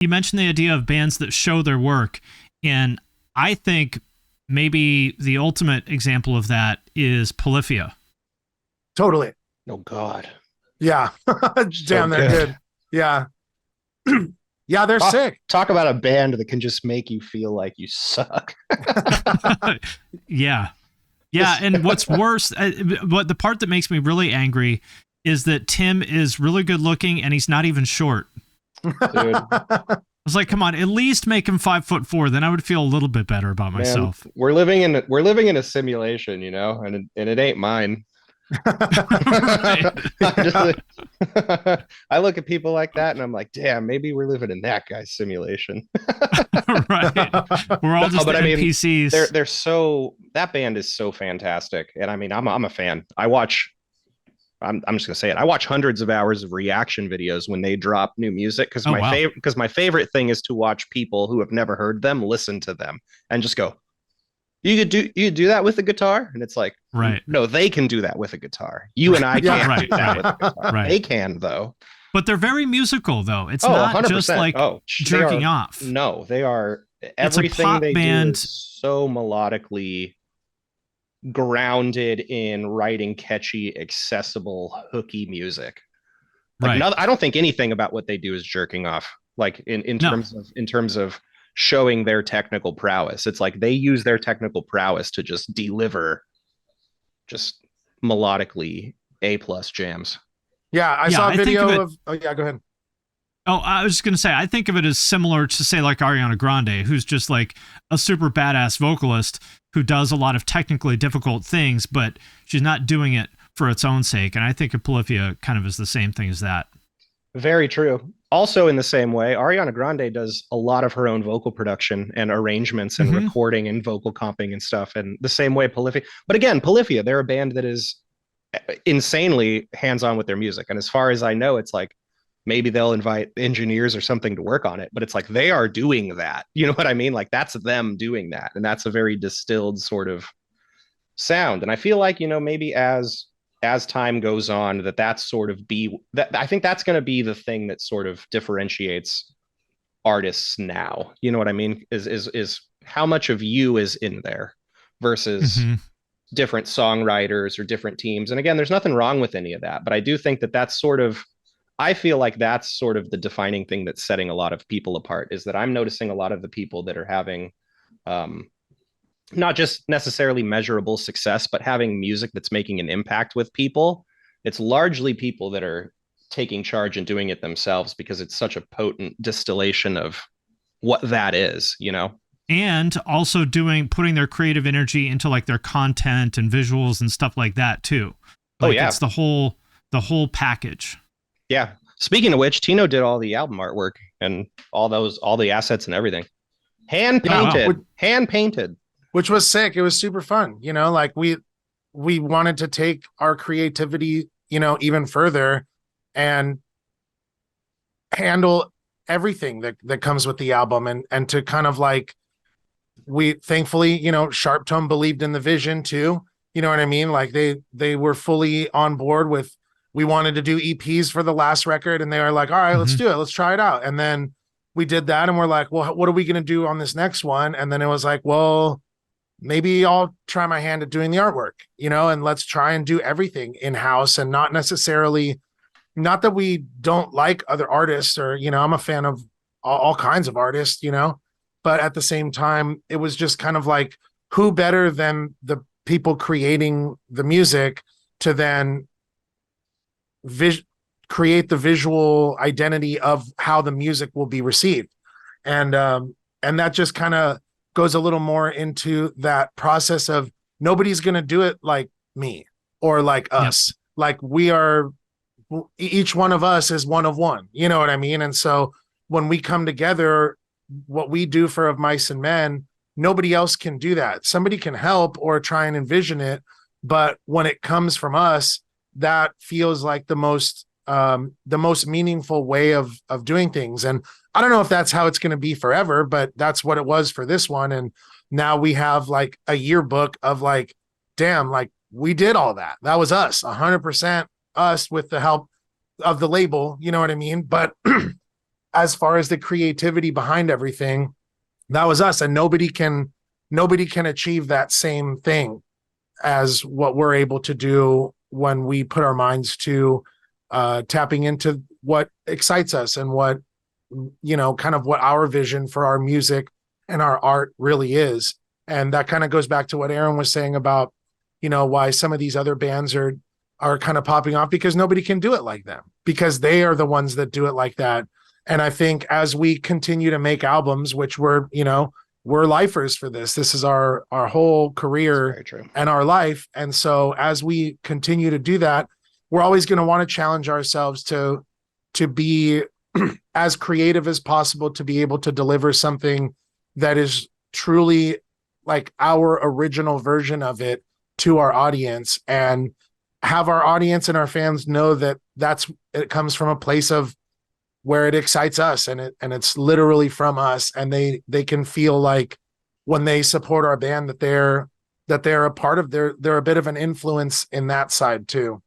You mentioned the idea of bands that show their work, and I think maybe the ultimate example of that is Polyphia. Totally. Oh God. Yeah. Damn, they're good. Yeah. Yeah, they're sick. Talk about a band that can just make you feel like you suck. Yeah. Yeah, and what's worse, but the part that makes me really angry is that Tim is really good looking and he's not even short. Dude. I was like, come on, at least make him 5'4", then I would feel a little bit better about myself. Man, we're living in a simulation, you know, and it ain't mine. I look at people like that and I'm like, damn, maybe we're living in that guy's simulation. Right. We're all just NPCs. I mean, they're so, that band is so fantastic. And I mean, I'm a fan. I'm just gonna say it. I watch hundreds of hours of reaction videos when they drop new music because my favorite thing is to watch people who have never heard them listen to them and just go, you could do that with a guitar, and it's like, right? No, they can do that with a guitar. You and I can't do that with a guitar. Right. They can though. But they're very musical though. It's not 100%. Just like jerking off. No, they are. Everything they do is so melodically grounded in writing catchy, accessible, hooky music. Like, I don't think anything about what they do is jerking off. Like in terms of showing their technical prowess. It's like they use their technical prowess to just deliver just melodically A+ jams. Yeah, I saw a video of oh yeah, go ahead. Oh, I was just going to say, I think of it as similar to, say, like Ariana Grande, who's just like a super badass vocalist who does a lot of technically difficult things, but she's not doing it for its own sake. And I think of Polyphia kind of as the same thing as that. Very true. Also, in the same way, Ariana Grande does a lot of her own vocal production and arrangements and recording and vocal comping and stuff. And the same way Polyphia. But again, Polyphia, they're a band that is insanely hands-on with their music. And as far as I know, it's like, maybe they'll invite engineers or something to work on it, but it's like they are doing that. You know what I mean? Like that's them doing that. And that's a very distilled sort of sound. And I feel like, you know, maybe as time goes on, that's sort of I think that's going to be the thing that sort of differentiates artists now. You know what I mean? Is how much of you is in there versus different songwriters or different teams. And again, there's nothing wrong with any of that, but I do think that's sort of, I feel like that's sort of the defining thing that's setting a lot of people apart, is that I'm noticing a lot of the people that are having not just necessarily measurable success, but having music that's making an impact with people. It's largely people that are taking charge and doing it themselves because it's such a potent distillation of what that is, you know? And also putting their creative energy into like their content and visuals and stuff like that too. Like it's the whole package. Yeah. Speaking of which, Tino did all the album artwork and all the assets and everything. Hand painted. Which was sick. It was super fun. You know, like we wanted to take our creativity, you know, even further and handle everything that comes with the album and to kind of like, we thankfully, you know, Sharp Tone believed in the vision too. You know what I mean? Like they were fully on board with, we wanted to do EPs for the last record and they were like, all right, let's do it. Let's try it out. And then we did that and we're like, well, what are we going to do on this next one? And then it was like, well, maybe I'll try my hand at doing the artwork, you know, and let's try and do everything in-house and not necessarily, not that we don't like other artists or, you know, I'm a fan of all kinds of artists, you know, but at the same time, it was just kind of like, who better than the people creating the music to then create the visual identity of how the music will be received. And that just kind of goes a little more into that process of nobody's going to do it like me or like us. Like each one of us is one of one, you know what I mean? And so when we come together, what we do for Of Mice and Men, nobody else can do that. Somebody can help or try and envision it. But when it comes from us, that feels like the most meaningful way of doing things. And I don't know if that's how it's going to be forever, but that's what it was for this one. And now we have like a yearbook of like, damn, like we did all that. That was us, 100% us with the help of the label. You know what I mean? But as far as the creativity behind everything, that was us. And nobody can achieve that same thing as what we're able to do when we put our minds to tapping into what excites us and what, kind of what our vision for our music and our art really is. And that kind of goes back to what Aaron was saying about, why some of these other bands are kind of popping off, because nobody can do it like them, because they are the ones that do it like that. And I think as we continue to make albums, which we're lifers for this. This is our whole career and our life. And so as we continue to do that, we're always going to want to challenge ourselves to be as creative as possible, to be able to deliver something that is truly like our original version of it to our audience, and have our audience and our fans know that it comes from a place of where it excites us, and it's literally from us, and they can feel like when they support our band that they're a part of, they're a bit of an influence in that side too.